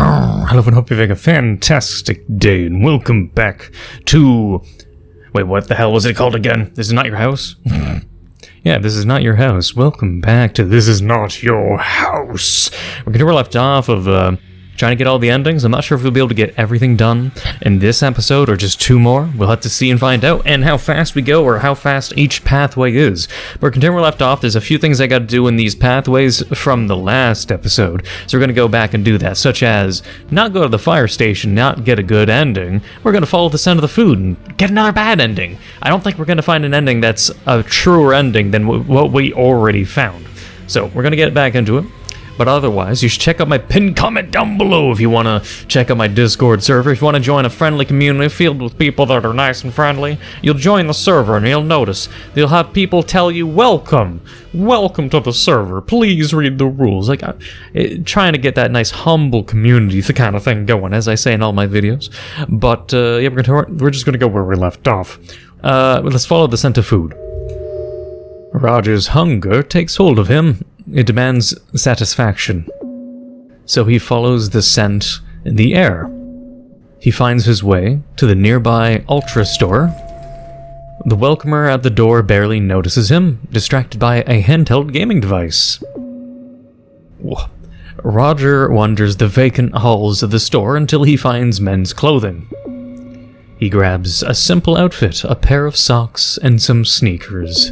Hello and hope you're having a fantastic day and welcome back to... Wait, what the hell was it called again? This is not your house? Yeah, this is not your house. Welcome back to This Is Not Your House. We're going to left off of trying to get all the endings. I'm not sure if we'll be able to get everything done in this episode or just two more. We'll have to see and find out, and how fast we go or how fast each pathway is. But continuing where we left off, there's a few things I got to do in these pathways from the last episode. So we're going to go back and do that, such as not go to the fire station, not get a good ending. We're going to follow the scent of the food and get another bad ending. I don't think we're going to find an ending that's a truer ending than what we already found. So we're going to get back into it. But otherwise, you should check out my pinned comment down below if you want to check out my Discord server. If you want to join a friendly community filled with people that are nice and friendly, you'll join the server and you'll notice they'll have people tell you, welcome to the server, please read the rules. Like, trying to get that nice humble community kind of thing going, as I say in all my videos. But yeah, we're just going to go where we left off. Let's follow the scent of food. Roger's hunger takes hold of him. It demands satisfaction. So he follows the scent in the air. He finds his way to the nearby Ultra store. The welcomer at the door barely notices him, distracted by a handheld gaming device. Roger wanders the vacant halls of the store until he finds men's clothing. He grabs a simple outfit, a pair of socks, and some sneakers.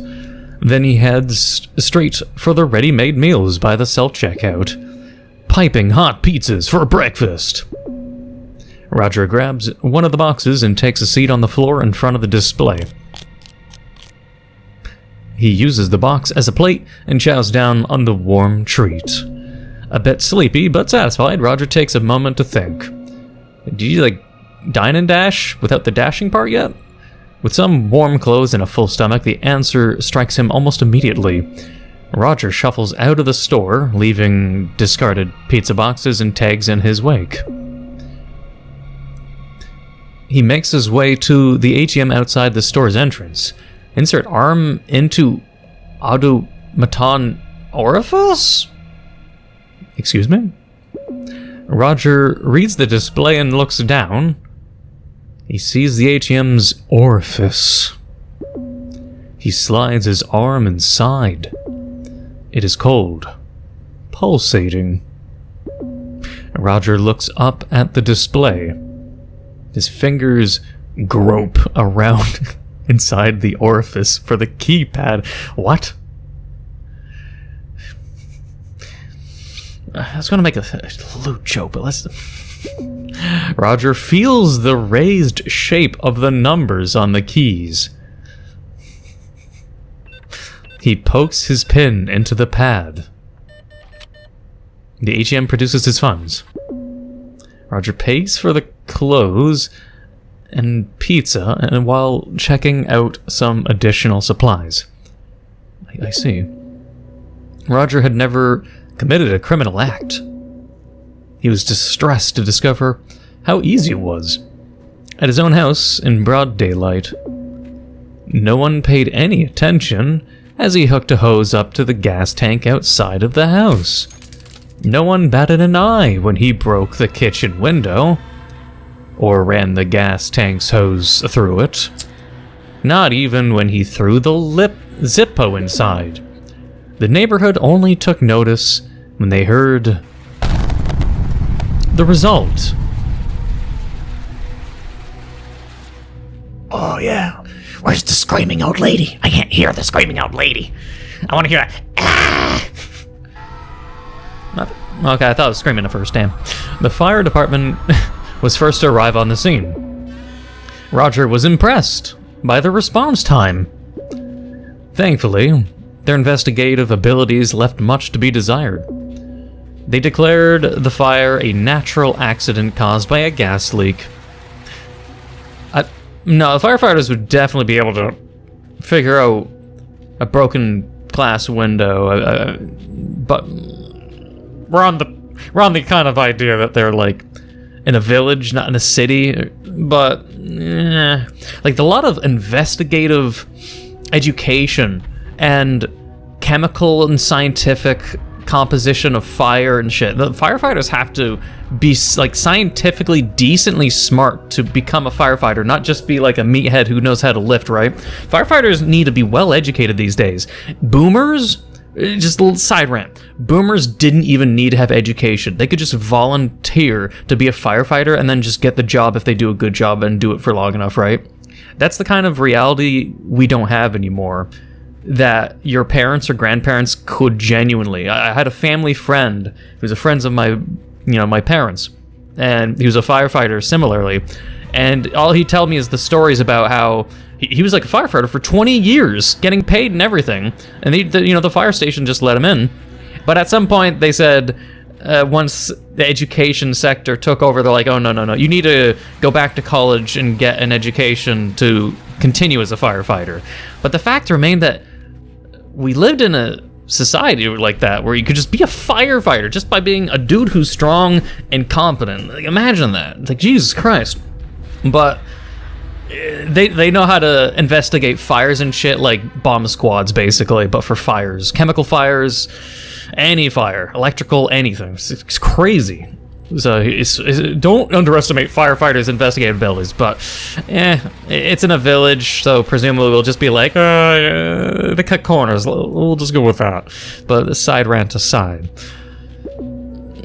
Then he heads straight for the ready-made meals by the self-checkout, piping hot pizzas for breakfast. Roger grabs one of the boxes and takes a seat on the floor in front of the display. He uses the box as a plate and chows down on the warm treat. A bit sleepy but satisfied, Roger takes a moment to think. Did you, dine and dash without the dashing part yet? With some warm clothes and a full stomach, the answer strikes him almost immediately. Roger shuffles out of the store, leaving discarded pizza boxes and tags in his wake. He makes his way to the ATM outside the store's entrance. Insert arm into automaton orifice? Excuse me? Roger reads the display and looks down. He sees the ATM's orifice. He slides his arm inside. It is cold, pulsating. Roger looks up at the display. His fingers grope around inside the orifice for the keypad. What? I was going to make a lewd joke, but let's... Roger feels the raised shape of the numbers on the keys. He pokes his pin into the pad. The ATM produces his funds. Roger pays for the clothes and pizza, and while checking out some additional supplies. I see. Roger had never committed a criminal act. He was distressed to discover how easy it was. At his own house, in broad daylight, no one paid any attention as he hooked a hose up to the gas tank outside of the house. No one batted an eye when he broke the kitchen window, or ran the gas tank's hose through it. Not even when he threw the Zippo inside. The neighborhood only took notice when they heard the result. Oh yeah, where's the screaming old lady? I can't hear the screaming old lady. I want to hear a ah! Okay, I thought I was screaming at first, damn. The fire department was first to arrive on the scene. Roger was impressed by the response time. Thankfully, their investigative abilities left much to be desired. They declared the fire a natural accident caused by a gas leak. No, the firefighters would definitely be able to figure out a broken glass window, but we're on the kind of idea that they're in a village, not in a city. But a lot of investigative education and chemical and scientific composition of fire and shit. The firefighters have to be like scientifically decently smart to become a firefighter, not just be like a meathead who knows how to lift, right? Firefighters need to be well educated these days. Boomers, just a little side rant. Boomers didn't even need to have education. They could just volunteer to be a firefighter and then just get the job if they do a good job and do it for long enough, right? That's the kind of reality we don't have anymore, that your parents or grandparents could genuinely. I had a family friend who was a friend of my parents, and he was a firefighter similarly, and all he'd tell me is the stories about how he was like a firefighter for 20 years, getting paid and everything, and the fire station just let him in. But at some point they said, once the education sector took over, they're like, oh, no, you need to go back to college and get an education to continue as a firefighter. But the fact remained that we lived in a society like that, where you could just be a firefighter just by being a dude who's strong and competent. Like, imagine that. It's like, Jesus Christ. But they know how to investigate fires and shit, like bomb squads, basically, but for fires. Chemical fires, any fire, electrical, anything. It's crazy. So don't underestimate firefighters' investigative abilities, but it's in a village, so presumably we'll just be like, they cut corners, we'll just go with that. But side rant aside,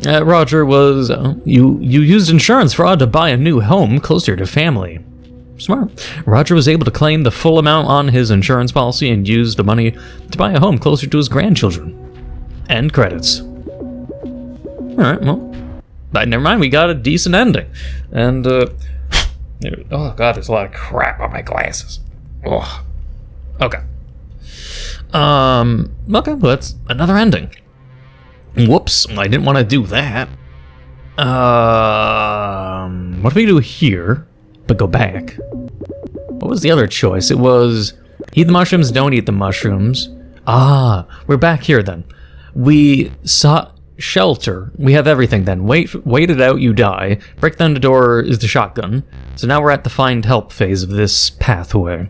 Roger was, you used insurance fraud to buy a new home closer to family. Smart. Roger was able to claim the full amount on his insurance policy and use the money to buy a home closer to his grandchildren. End credits. Alright, well, but never mind, we got a decent ending. And, oh god, there's a lot of crap on my glasses. Ugh. Okay. Okay, well, that's another ending. Whoops, I didn't want to do that. What if we do here, but go back? What was the other choice? It was eat the mushrooms, don't eat the mushrooms. Ah, we're back here then. We sought shelter. We have everything then. Wait it out, you die. Break down the door is the shotgun. So now we're at the find help phase of this pathway.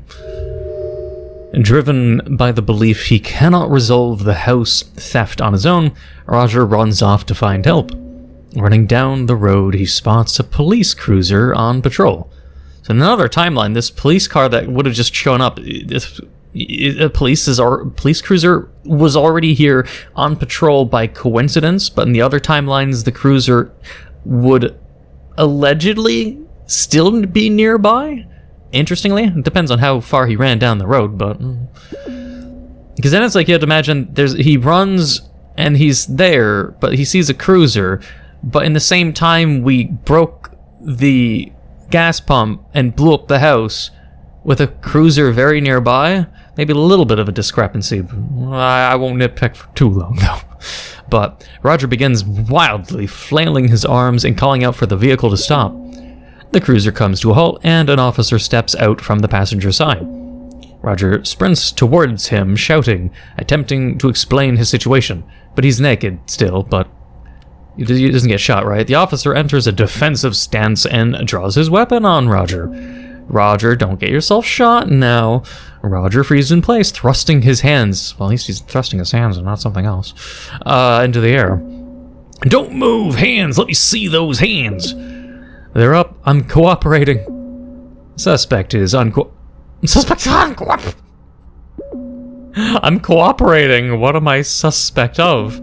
Driven by the belief he cannot resolve the house theft on his own, Roger runs off to find help. Running down the road, he spots a police cruiser on patrol. So in another timeline, this police car that would have just shown up, a police cruiser was already here on patrol by coincidence, but in the other timelines, the cruiser would allegedly still be nearby. Interestingly, it depends on how far he ran down the road, but because then it's like you have to imagine he runs and he's there, but he sees a cruiser, but in the same time we broke the gas pump and blew up the house with a cruiser very nearby. Maybe a little bit of a discrepancy. I won't nitpick for too long, though. But Roger begins wildly flailing his arms and calling out for the vehicle to stop. The cruiser comes to a halt, and an officer steps out from the passenger side. Roger sprints towards him, shouting, attempting to explain his situation. But he's naked still, but he doesn't get shot, right? The officer enters a defensive stance and draws his weapon on Roger. Roger, don't get yourself shot now. Roger freezes in place, thrusting his hands, well, at least he's thrusting his hands and not something else, into the air. Don't move, hands, let me see those hands. They're up, I'm cooperating. Suspect is I'm cooperating, what am I suspect of?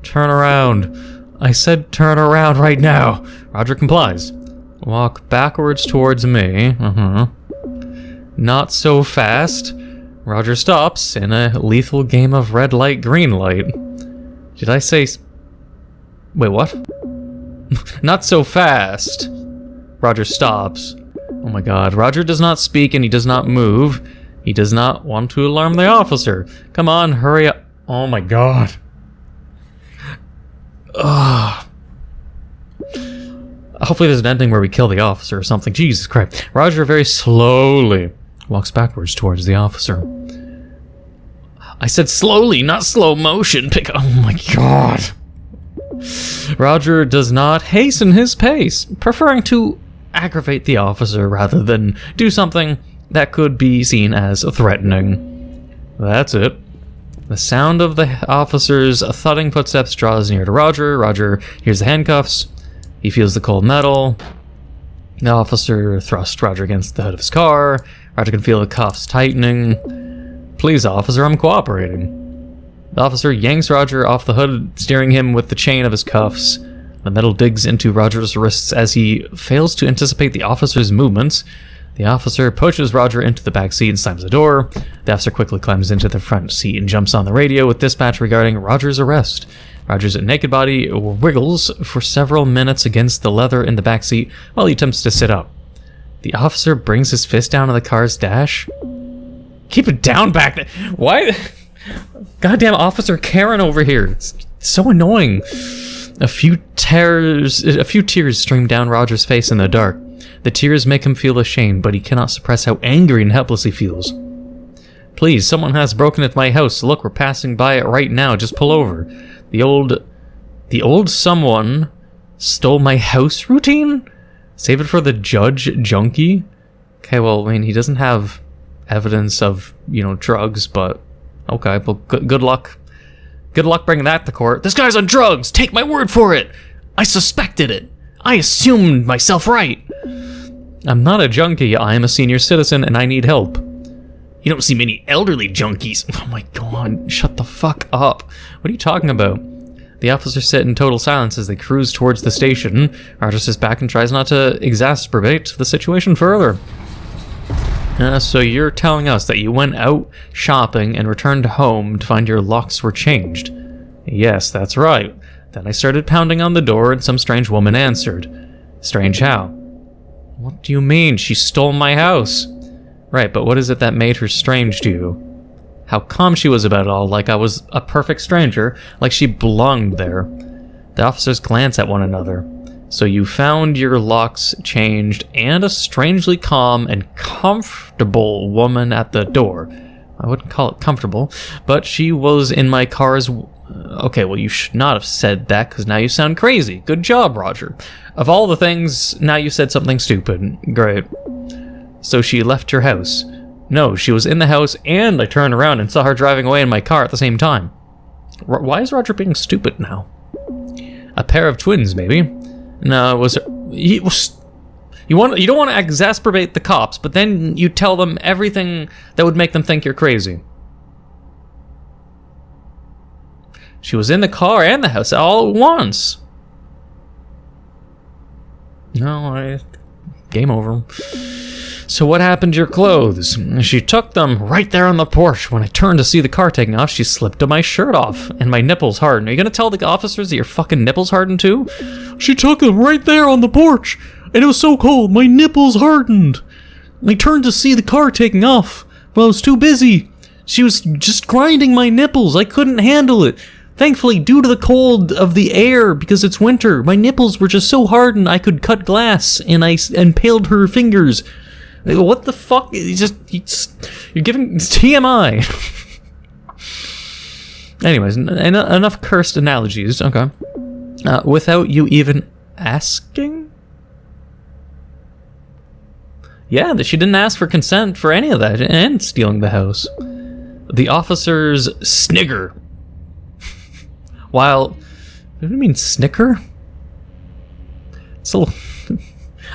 Turn around. I said turn around right now. Roger complies. Walk backwards towards me. Not so fast. Roger stops in a lethal game of red light, green light. Did I say... Wait, what? Not so fast. Roger stops. Oh my god. Roger does not speak and he does not move. He does not want to alarm the officer. Come on, hurry up. Oh my god. Ugh. Hopefully there's an ending where we kill the officer or something. Jesus Christ. Roger very slowly walks backwards towards the officer. I said slowly, not slow motion. Oh my god. Roger does not hasten his pace, preferring to aggravate the officer rather than do something that could be seen as threatening. That's it. The sound of the officer's thudding footsteps draws near to Roger. Roger hears the handcuffs. He feels the cold metal. The officer thrusts Roger against the hood of his car. Roger can feel the cuffs tightening. Please, officer, I'm cooperating. The officer yanks Roger off the hood, steering him with the chain of his cuffs. The metal digs into Roger's wrists as he fails to anticipate the officer's movements. The officer pushes Roger into the back seat and slams the door. The officer quickly climbs into the front seat and jumps on the radio with dispatch regarding Roger's arrest. Roger's naked body wiggles for several minutes against the leather in the back seat while he attempts to sit up. The officer brings his fist down on the car's dash. Keep it down back there. Why? Goddamn Officer Karen over here. It's so annoying. A few tears stream down Roger's face in the dark. The tears make him feel ashamed, but he cannot suppress how angry and helpless he feels. Please, someone has broken into my house. Look, we're passing by it right now. Just pull over. The old someone stole my house routine? Save it for the judge junkie? Okay, well, I mean, he doesn't have evidence of, drugs, but okay, well, good luck. Good luck bringing that to court. This guy's on drugs! Take my word for it! I suspected it! I assumed myself right! I'm not a junkie. I am a senior citizen and I need help. You don't see many elderly junkies. Oh my god, shut the fuck up. What are you talking about? The officers sit in total silence as they cruise towards the station. Roger sits back and tries not to exacerbate the situation further. So you're telling us that you went out shopping and returned home to find your locks were changed? Yes, that's right. Then I started pounding on the door and some strange woman answered. Strange how? What do you mean? She stole my house. Right, but what is it that made her strange to you? How calm she was about it all, like I was a perfect stranger, like she belonged there. The officers glance at one another. So you found your locks changed and a strangely calm and comfortable woman at the door. I wouldn't call it comfortable, but she was in my car's... Okay, well, you should not have said that, because now you sound crazy. Good job, Roger. Of all the things, now you said something stupid. Great. So she left your house. No, she was in the house, and I turned around and saw her driving away in my car at the same time. Why is Roger being stupid now? A pair of twins, maybe? No, it was... You don't want to exacerbate the cops, but then you tell them everything that would make them think you're crazy. She was in the car and the house all at once. No, game over. So what happened to your clothes? She took them right there on the porch. When I turned to see the car taking off, she slipped my shirt off, and my nipples hardened. Are you gonna tell the officers that your fucking nipples hardened too? She took them right there on the porch, and it was so cold, my nipples hardened. I turned to see the car taking off, but I was too busy. She was just grinding my nipples. I couldn't handle it. Thankfully, due to the cold of the air, because it's winter, my nipples were just so hardened I could cut glass, and I impaled her fingers. What the fuck? You're giving TMI. Anyways, enough cursed analogies. Okay. Without you even asking? Yeah, she didn't ask for consent for any of that, and stealing the house. The officers snigger. While... What do you mean, snicker? It's a little...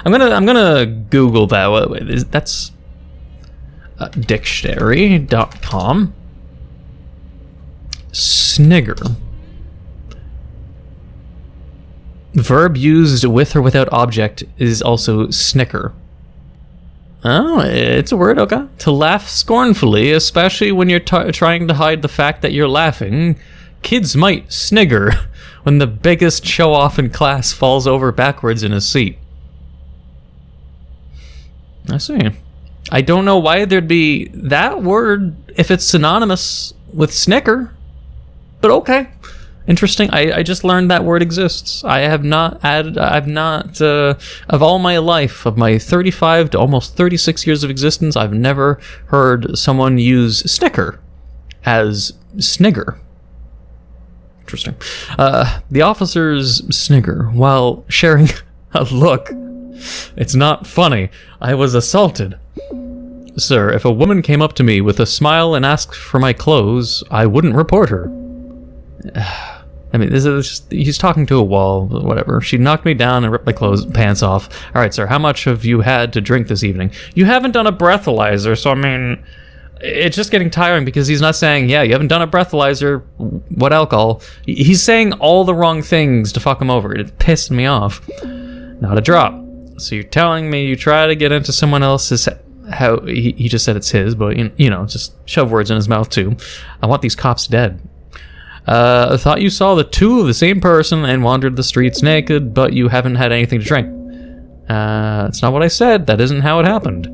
I'm gonna Google that. That's dictionary.com. Snigger. Verb used with or without object is also snicker. Oh, it's a word, okay. To laugh scornfully, especially when you're trying to hide the fact that you're laughing. Kids might snigger when the biggest show-off in class falls over backwards in his seat. I see. I don't know why there'd be that word if it's synonymous with snicker, but okay. Interesting. I just learned that word exists. Of all my life, of my 35 to almost 36 years of existence, I've never heard someone use snicker as snigger. Interesting. The officers snigger while sharing a look. It's not funny. I was assaulted. Sir, if a woman came up to me with a smile and asked for my clothes, I wouldn't report her. I mean, this is just, he's talking to a wall, whatever. She knocked me down and ripped my pants off. All right, sir, how much have you had to drink this evening? You haven't done a breathalyzer, so I mean, it's just getting tiring because he's not saying, yeah, you haven't done a breathalyzer, what alcohol? He's saying all the wrong things to fuck him over. It pissed me off. Not a drop. So you're telling me you try to get into someone else's... How he just said it's his, but you know, just shove words in his mouth too. I want these cops dead. I thought you saw the two of the same person and wandered the streets naked, but you haven't had anything to drink. That's not what I said. That isn't how it happened.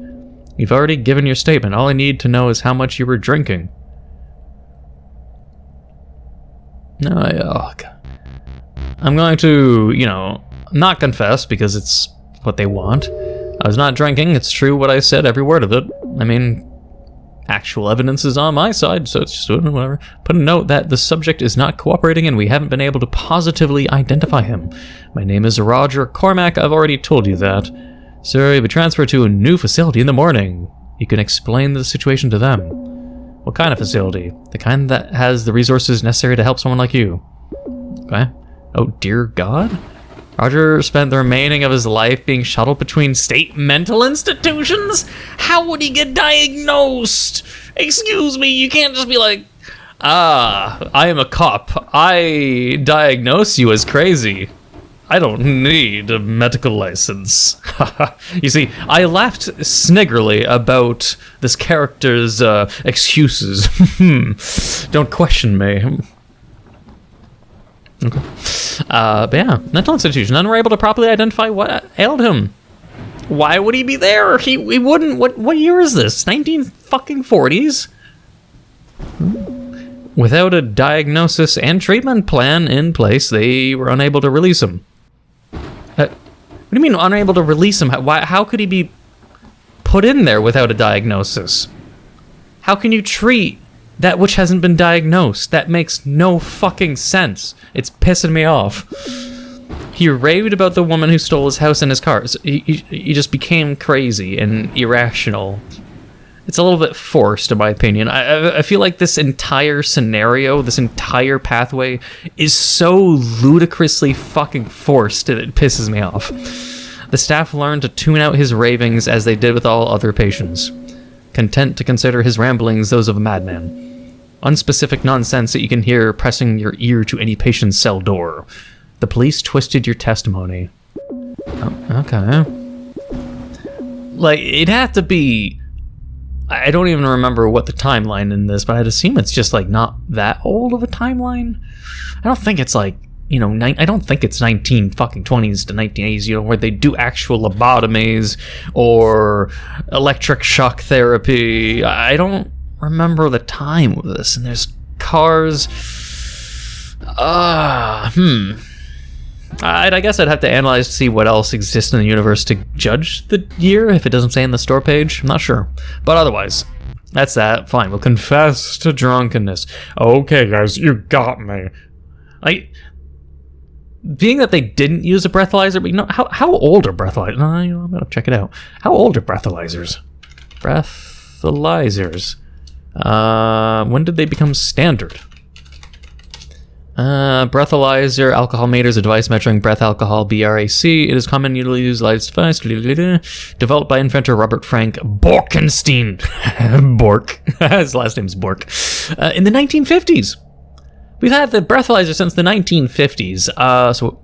You've already given your statement. All I need to know is how much you were drinking. No, I'm going to, you know, not confess because it's what they want. I was not drinking. It's true what I said, every word of it. I mean, actual evidence is on my side, so it's just whatever. Put a note that the subject is not cooperating and we haven't been able to positively identify him. My name is Roger Cormack. I've already told you that. Sir, you'll be transferred to a new facility in the morning. You can explain the situation to them. What kind of facility? The kind that has the resources necessary to help someone like you. Okay. Oh, dear God? Roger spent the remaining of his life being shuttled between state mental institutions? How would he get diagnosed? Excuse me, you can't just be like, I am a cop. I diagnose you as crazy. I don't need a medical license. You see, I laughed sniggerly about this character's excuses. Don't question me. Okay. But yeah, mental institution. None were able to properly identify what ailed him. Why would he be there? He wouldn't. What year is this? 1940s? Without a diagnosis and treatment plan in place, they were unable to release him. What do you mean unable to release him? How could he be put in there without a diagnosis? How can you treat that which hasn't been diagnosed? That makes no fucking sense. It's pissing me off. He raved about the woman who stole his house and his cars. He just became crazy and irrational. It's a little bit forced, in my opinion. I feel like this entire scenario, this entire pathway, is so ludicrously fucking forced that it pisses me off. The staff learned to tune out his ravings as they did with all other patients, content to consider his ramblings those of a madman. Unspecific nonsense that you can hear pressing your ear to any patient's cell door. The police twisted your testimony. Oh, okay. Like, it'd have to be... I don't even remember what the timeline in this, but I'd assume it's just, like, not that old of a timeline. I don't think it's, like, you know, I don't think it's 1920s to 1980s, you know, where they do actual lobotomies or electric shock therapy. I don't remember the time of this, and there's cars. I guess I'd have to analyze to see what else exists in the universe to judge the year if it doesn't say in the store page. I'm not sure. But otherwise, that's that. Fine, we'll confess to drunkenness. Okay, guys, you got me. Being that they didn't use a breathalyzer, but you know, how old are breathalyzers? No, you know, I'm gonna check it out. How old are breathalyzers? Breathalyzers. When did they become standard? Breathalyzer, alcohol meter is a device measuring breath alcohol, BRAC. It is commonly utilized device, developed by inventor Robert Frank Borkenstein. Bork. His last name's Bork. In the 1950s. We've had the breathalyzer since the 1950s. So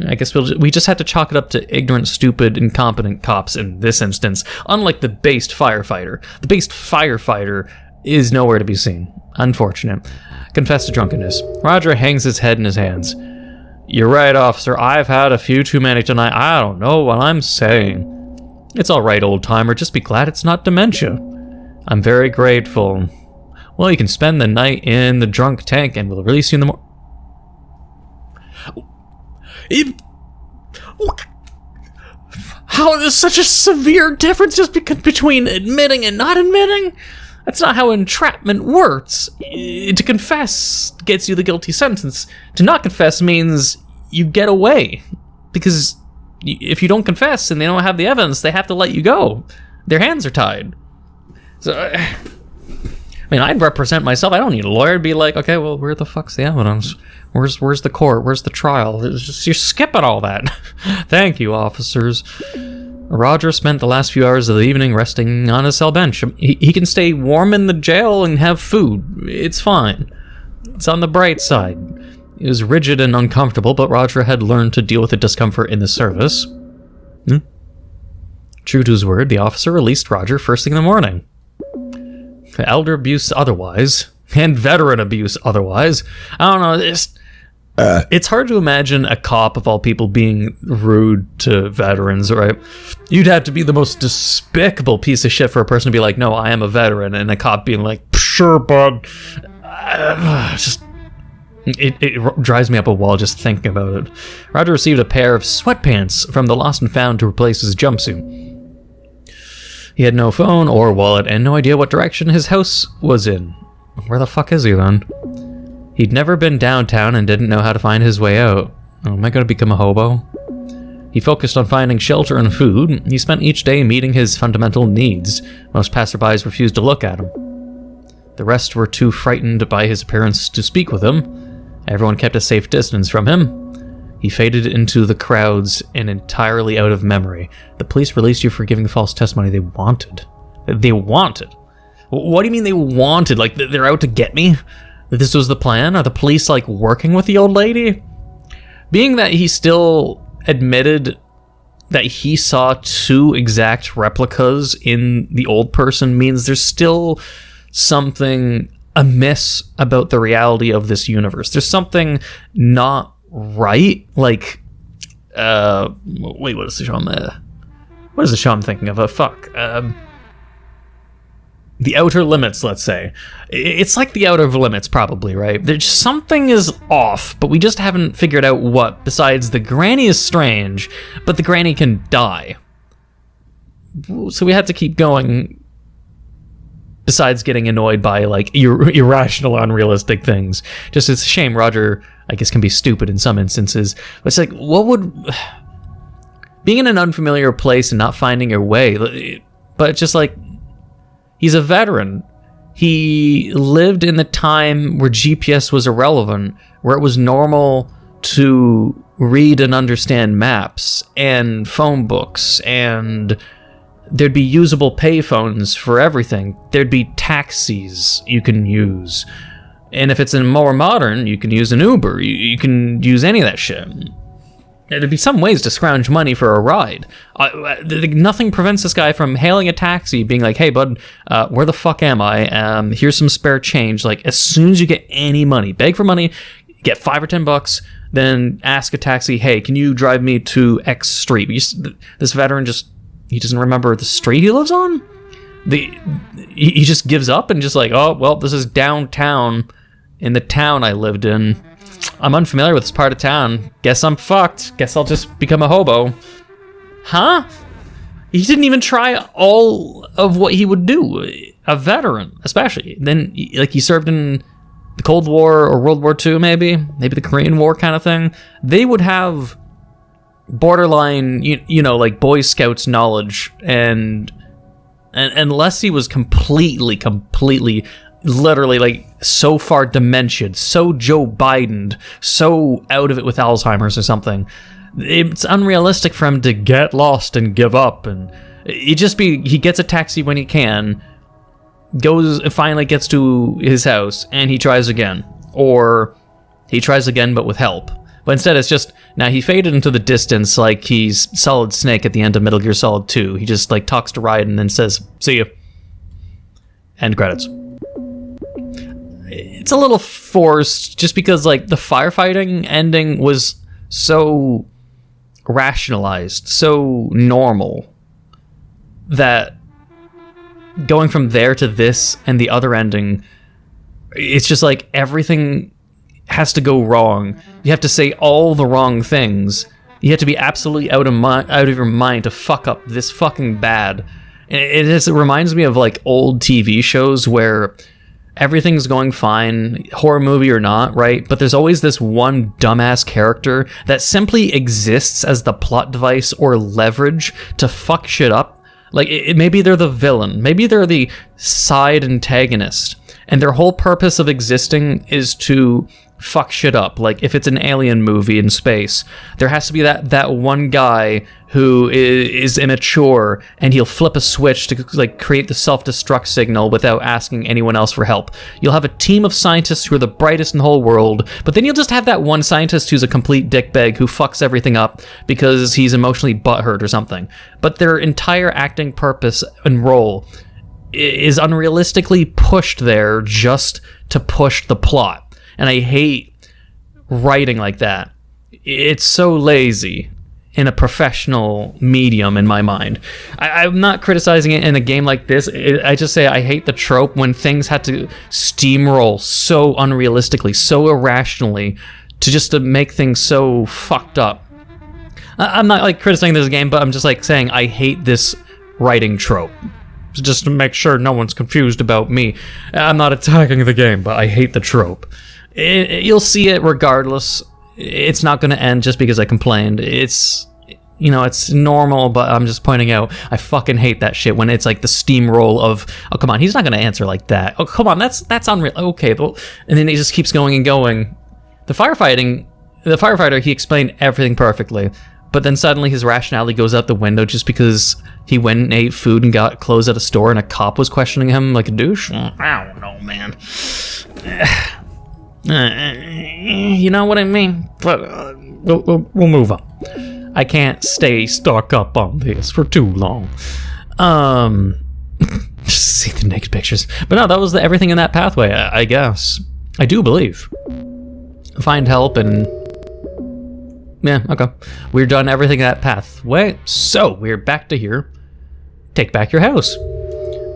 I guess we just had to chalk it up to ignorant, stupid, incompetent cops in this instance, unlike the based firefighter. The based firefighter is nowhere to be seen. Unfortunate. Confess to drunkenness. Roger hangs his head in his hands. You're right, officer. I've had a few too many tonight. I don't know what I'm saying. It's all right, old-timer. Just be glad it's not dementia. I'm very grateful. Well, you can spend the night in the drunk tank and we'll release you in the morning. How there's such a severe difference just between admitting and not admitting? That's not how entrapment works. To confess gets you the guilty sentence. To not confess means you get away. Because if you don't confess and they don't have the evidence, they have to let you go. Their hands are tied. So, I mean, I'd represent myself. I don't need a lawyer. I'd be like, okay, well, where the fuck's the evidence? Where's the court? Where's the trial? It's just, you're skipping all that. Thank you, officers. Roger spent the last few hours of the evening resting on his cell bench. He can stay warm in the jail and have food. It's fine. It's on the bright side. It was rigid and uncomfortable, but Roger had learned to deal with the discomfort in the service. True to his word, the officer released Roger first thing in the morning. Elder abuse otherwise, and veteran abuse otherwise. I don't know, it's hard to imagine a cop, of all people, being rude to veterans, right? You'd have to be the most despicable piece of shit for a person to be like, no, I am a veteran, and a cop being like, sure, bud. It drives me up a wall just thinking about it. Roger received a pair of sweatpants from the Lost and Found to replace his jumpsuit. He had no phone or wallet and no idea what direction his house was in. Where the fuck is he then? He'd never been downtown and didn't know how to find his way out. Oh, am I going to become a hobo? He focused on finding shelter and food. He spent each day meeting his fundamental needs. Most passerbys refused to look at him. The rest were too frightened by his appearance to speak with him. Everyone kept a safe distance from him. He faded into the crowds and entirely out of memory. The police released you for giving false testimony they wanted. They wanted? What do you mean they wanted? Like, they're out to get me? This was the plan? Are the police, like, working with the old lady? Being that he still admitted that he saw 2 exact replicas in the old person means there's still something amiss about the reality of this universe. There's something not right. Like, wait, what is the show what is the show I'm thinking of? The Outer Limits, let's say. It's like The Outer Limits, probably, right? There's something is off, but we just haven't figured out what. Besides, the granny is strange, but the granny can die. So we have to keep going. Besides getting annoyed by, like, irrational, unrealistic things. Just, it's a shame Roger, I guess, can be stupid in some instances. But it's like, what would... Being in an unfamiliar place and not finding your way... But it's just like... He's a veteran. He lived in the time where GPS was irrelevant, where it was normal to read and understand maps, and phone books, and... There'd be usable payphones for everything. There'd be taxis you can use. And if it's in more modern, you can use an Uber. You can use any of that shit. There'd be some ways to scrounge money for a ride. Nothing prevents this guy from hailing a taxi, being like, hey, bud, where the fuck am I? Here's some spare change. Like, as soon as you get any money, beg for money, get $5 or $10, then ask a taxi, hey, can you drive me to X street? This veteran just... He doesn't remember the street he lives on? He just gives up and just like, oh, well, this is downtown in the town I lived in. I'm unfamiliar with this part of town. Guess I'm fucked. Guess I'll just become a hobo. Huh? He didn't even try all of what he would do. A veteran, especially. Then, like, he served in the Cold War or World War II, maybe the Korean War kind of thing. They would have... borderline, you know, like Boy Scouts knowledge, and unless he was completely, literally, like, so far dementiaed, so Joe Biden, so out of it with Alzheimer's or something, it's unrealistic for him to get lost and give up, and he gets a taxi when he can, finally gets to his house, and he tries again, or he tries again but with help. But instead, it's just, now he faded into the distance like he's Solid Snake at the end of Metal Gear Solid 2. He just, like, talks to Raiden and then says, see ya. End credits. It's a little forced, just because, like, the firefighting ending was so rationalized, so normal, that going from there to this and the other ending, it's just like everything... has to go wrong. You have to say all the wrong things. You have to be absolutely out of your mind to fuck up this fucking bad. It reminds me of, like, old TV shows where everything's going fine, horror movie or not, right? But there's always this one dumbass character that simply exists as the plot device or leverage to fuck shit up. Like, maybe they're the villain. Maybe they're the side antagonist. And their whole purpose of existing is to fuck shit up. Like, if it's an alien movie in space, there has to be that one guy who is immature, and he'll flip a switch to like create the self-destruct signal without asking anyone else for help. You'll have a team of scientists who are the brightest in the whole world, but then you'll just have that one scientist who's a complete dickbag who fucks everything up because he's emotionally butthurt or something. But their entire acting purpose and role is unrealistically pushed there just to push the plot. And I hate writing like that. It's so lazy in a professional medium in my mind. I'm not criticizing it in a game like this. I just say I hate the trope when things had to steamroll so unrealistically, so irrationally, to make things so fucked up. I'm not like criticizing this game, but I'm just like saying I hate this writing trope. Just to make sure no one's confused about me. I'm not attacking the game, but I hate the trope. You'll see it regardless. It's not going to end just because I complained. It's normal, but I'm just pointing out, I fucking hate that shit when it's like the steamroll of, oh, come on, he's not going to answer like that. Oh, come on, that's unreal. Okay, well, and then he just keeps going and going. The firefighter, he explained everything perfectly, but then suddenly his rationality goes out the window just because he went and ate food and got clothes at a store and a cop was questioning him like a douche. I don't know, man. You know what I mean? But we'll move on. I can't stay stuck up on this for too long. Just see the naked pictures. But no, that was everything in that pathway, I guess. I do believe. Find help and... yeah, okay. We're done everything in that pathway. So, we're back to here. Take back your house.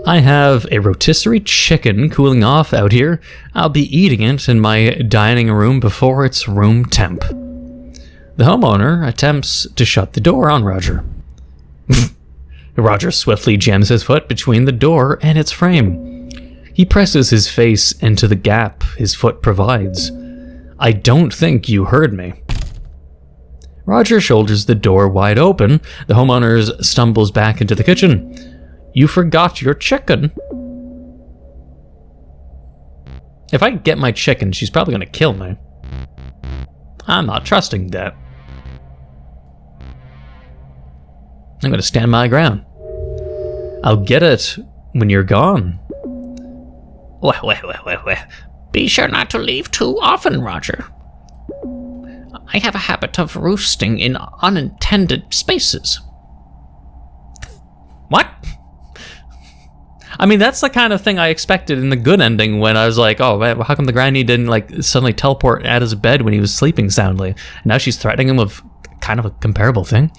I have a rotisserie chicken cooling off out here. I'll be eating it in my dining room before it's room temp. The homeowner attempts to shut the door on Roger. Roger swiftly jams his foot between the door and its frame. He presses his face into the gap his foot provides. I don't think you heard me. Roger shoulders the door wide open. The homeowner stumbles back into the kitchen. You forgot your chicken. If I get my chicken, she's probably going to kill me. I'm not trusting that. I'm going to stand my ground. I'll get it when you're gone. Well. Be sure not to leave too often, Roger. I have a habit of roosting in unintended spaces. What? I mean, that's the kind of thing I expected in the good ending when I was like, oh, man, how come the granny didn't like suddenly teleport out of his bed when he was sleeping soundly? And now she's threatening him with kind of a comparable thing.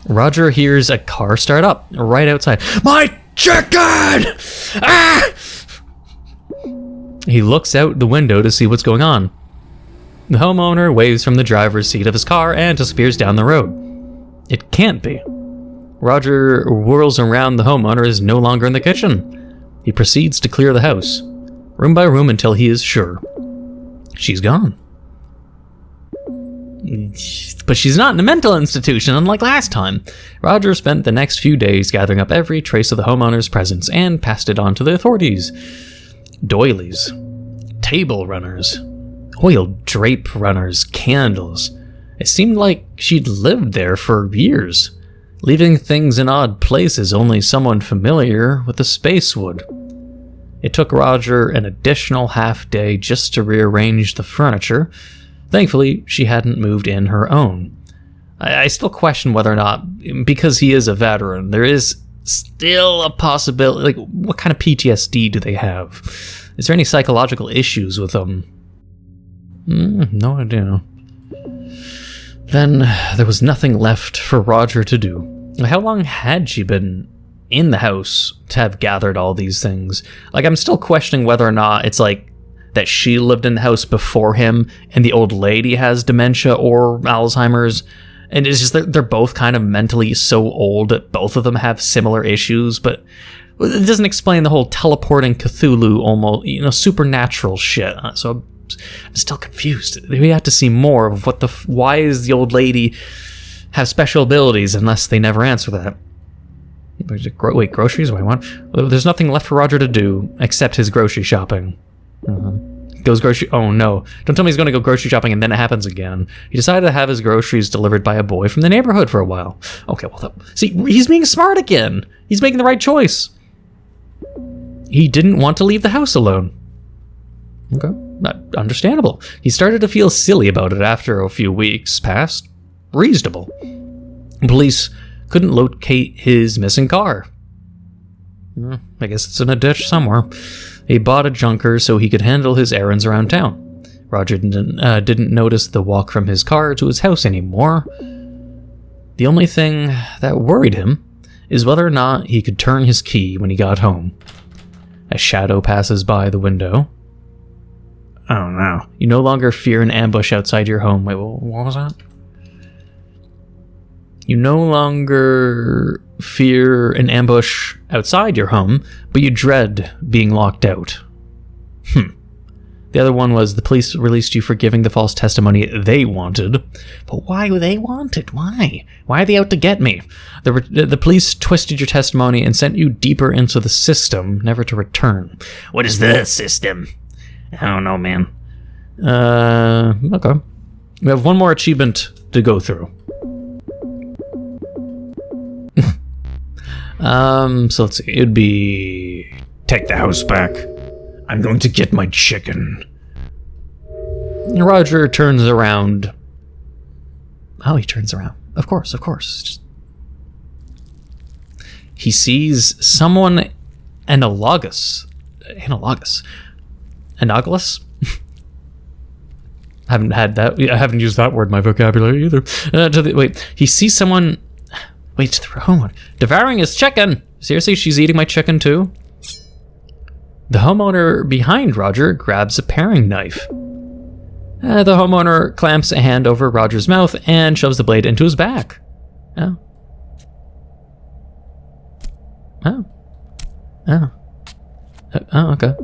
Roger hears a car start up right outside. My chicken! Ah! He looks out the window to see what's going on. The homeowner waves from the driver's seat of his car and disappears down the road. It can't be. Roger whirls around. The homeowner is no longer in the kitchen. He proceeds to clear the house, room by room, until he is sure. She's gone. But she's not in a mental institution, unlike last time. Roger spent the next few days gathering up every trace of the homeowner's presence and passed it on to the authorities. Doilies, table runners, oil drape runners, candles. It seemed like she'd lived there for years, leaving things in odd places only someone familiar with the space would. It took Roger an additional half day just to rearrange the furniture. Thankfully, she hadn't moved in her own. I still question whether or not, because he is a veteran, there is still a possibility, like, what kind of PTSD do they have? Is there any psychological issues with them? No idea. Then there was nothing left for Roger to do. How long had she been in the house to have gathered all these things? Like, I'm still questioning whether or not it's like that she lived in the house before him and the old lady has dementia or Alzheimer's. And it's just that they're both kind of mentally so old that both of them have similar issues, but it doesn't explain the whole teleporting Cthulhu almost, supernatural shit. So I'm still confused. We have to see more of why does the old lady have special abilities unless they never answer that. Wait, groceries? Wait, what? There's nothing left for Roger to do except his grocery shopping. Goes grocery... Oh, no. Don't tell me he's going to go grocery shopping and then it happens again. He decided to have his groceries delivered by a boy from the neighborhood for a while. Okay, well, see, he's being smart again. He's making the right choice. He didn't want to leave the house alone. Okay, understandable. He started to feel silly about it after a few weeks passed. Reasonable. Police couldn't locate his missing car. I guess it's in a ditch somewhere. He bought a junker so he could handle his errands around town. Roger didn't notice the walk from his car to his house anymore. The only thing that worried him is whether or not he could turn his key when he got home. A shadow passes by the window. Oh no. You no longer fear an ambush outside your home. Wait, what was that? You no longer fear an ambush outside your home, but you dread being locked out. The other one was the police released you for giving the false testimony they wanted. But why would they want it? Why? Why are they out to get me? The police twisted your testimony and sent you deeper into the system, never to return. What is the system? I don't know, man. Okay. We have one more achievement to go through. So let's see. It'd be... Take the house back. I'm going to get my chicken. Roger turns around. Oh, he turns around. Of course. Just... He sees someone analogous. Analogous? I haven't used that word in my vocabulary either. He sees someone... Wait, to the homeowner. Devouring his chicken! Seriously, she's eating my chicken too? The homeowner behind Roger grabs a paring knife. The homeowner clamps a hand over Roger's mouth and shoves the blade into his back. Oh, okay.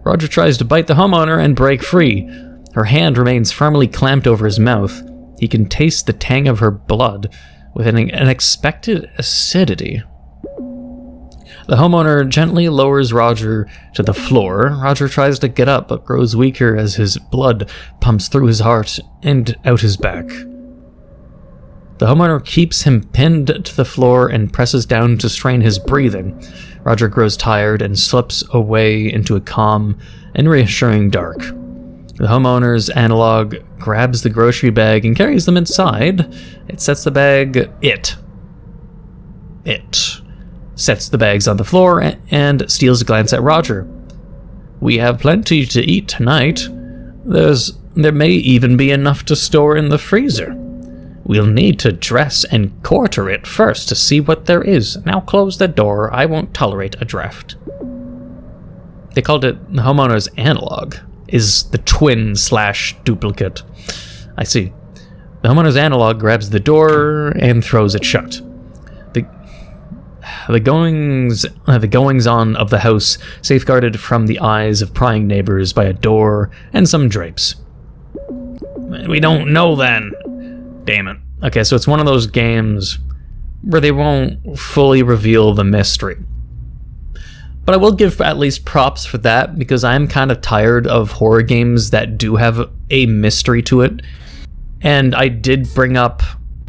Roger tries to bite the homeowner and break free. Her hand remains firmly clamped over his mouth. He can taste the tang of her blood with an unexpected acidity. The homeowner gently lowers Roger to the floor. Roger tries to get up, but grows weaker as his blood pumps through his heart and out his back. The homeowner keeps him pinned to the floor and presses down to strain his breathing. Roger grows tired and slips away into a calm and reassuring dark. The homeowner's analog grabs the grocery bag and carries them inside. It sets the bags on the floor and steals a glance at Roger. We have plenty to eat tonight. There may even be enough to store in the freezer. We'll need to dress and quarter it first to see what there is. Now close the door. I won't tolerate a draft. They called it the homeowner's analog. Is the twin/duplicate. I see. The homeowner's analog grabs the door and throws it shut. The goings on of the house safeguarded from the eyes of prying neighbors by a door and some drapes. We don't know then. Damn it. Okay, so it's one of those games where they won't fully reveal the mystery. But I will give at least props for that, because I'm kind of tired of horror games that do have a mystery to it. And I did bring up,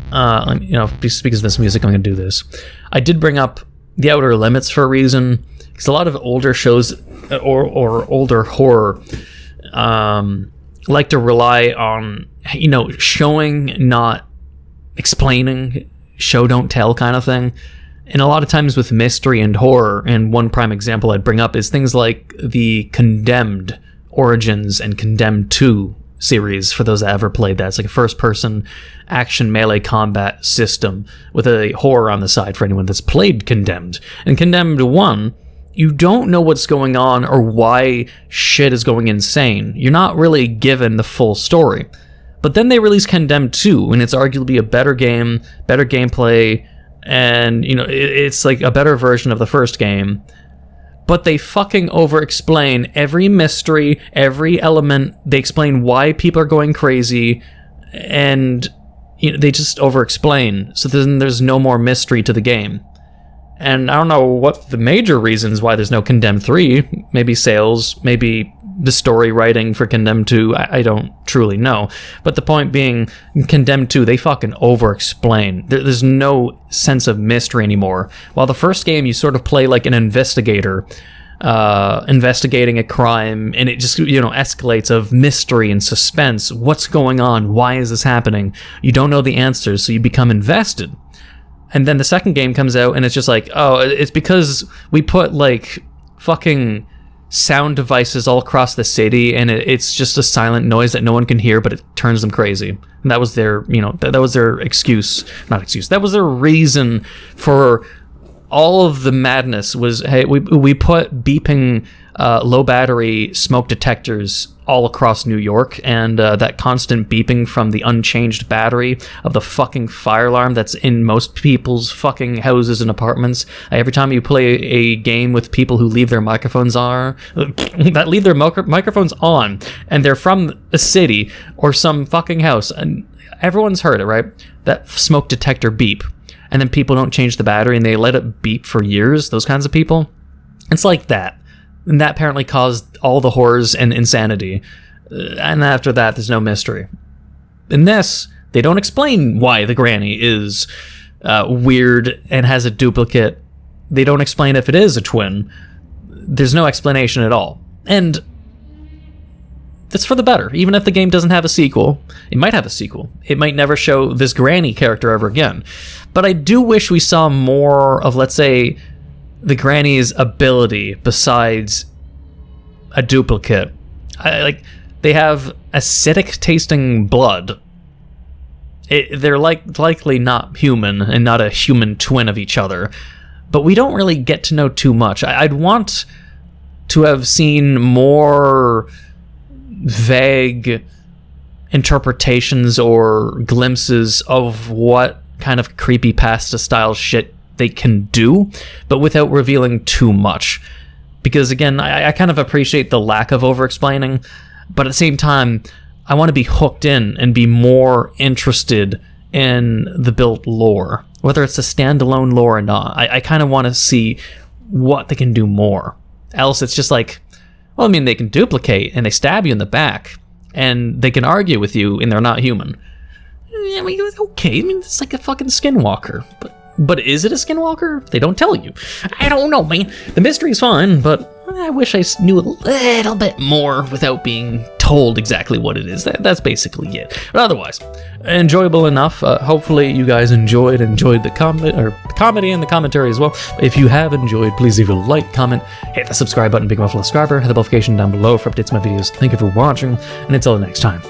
because of this music, I'm going to do this. I did bring up The Outer Limits for a reason, because a lot of older shows or older horror like to rely on, showing, not explaining, show, don't tell kind of thing. And a lot of times with mystery and horror, and one prime example I'd bring up is things like the Condemned Origins and Condemned 2 series, for those that ever played that. It's like a first-person action melee combat system with a horror on the side for anyone that's played Condemned. And Condemned 1, you don't know what's going on or why shit is going insane. You're not really given the full story. But then they release Condemned 2, and it's arguably a better game, better gameplay, and, it's like a better version of the first game. But they fucking over-explain every mystery, every element. They explain why people are going crazy, and they just over-explain. So then there's no more mystery to the game. And I don't know what the major reasons why there's no Condemned 3. Maybe sales, maybe the story writing for Condemned 2. I don't truly know. But the point being, Condemned 2, they fucking over-explain. There's no sense of mystery anymore. While the first game, you sort of play like an investigator, investigating a crime, and it just, escalates of mystery and suspense. What's going on? Why is this happening? You don't know the answers, so you become invested. And then the second game comes out, and it's just like, oh, it's because we put, like, fucking sound devices all across the city, and it's just a silent noise that no one can hear, but it turns them crazy. And that was their, that was their excuse. Not excuse. That was their reason for all of the madness was, hey, we put beeping low battery smoke detectors all across New York, and that constant beeping from the unchanged battery of the fucking fire alarm that's in most people's fucking houses and apartments. Every time you play a game with people who leave their microphones on, microphones on, and they're from a city or some fucking house, and everyone's heard it, right? That smoke detector beep. And then people don't change the battery and they let it beep for years, those kinds of people. It's like that. And that apparently caused all the horrors and insanity. And after that, there's no mystery. In this, they don't explain why the granny is weird and has a duplicate. They don't explain if it is a twin. There's no explanation at all. And that's for the better. Even if the game doesn't have a sequel, it might have a sequel. It might never show this granny character ever again. But I do wish we saw more of, let's say, the granny's ability besides a duplicate. They have acidic tasting blood. They're likely not human and not a human twin of each other. But we don't really get to know too much. I'd want to have seen more vague interpretations or glimpses of what kind of creepypasta style shit they can do, but without revealing too much. Because again, I kind of appreciate the lack of over-explaining, but at the same time, I want to be hooked in and be more interested in the built lore, whether it's a standalone lore or not. I kind of want to see what they can do more. Else it's just like, well, I mean, they can duplicate and they stab you in the back and they can argue with you and they're not human. I mean, okay, I mean, it's like a fucking skinwalker, but is it a skinwalker? They don't tell you. I don't know, man. The mystery's fine, but I wish I knew a little bit more without being told exactly what it is. That's basically it. But otherwise, enjoyable enough. Hopefully you guys enjoyed the comedy and the commentary as well. If you have enjoyed, please leave a like, comment, hit the subscribe button, big muffalo subscriber, hit the notification down below for updates on my videos. Thank you for watching, and until the next time.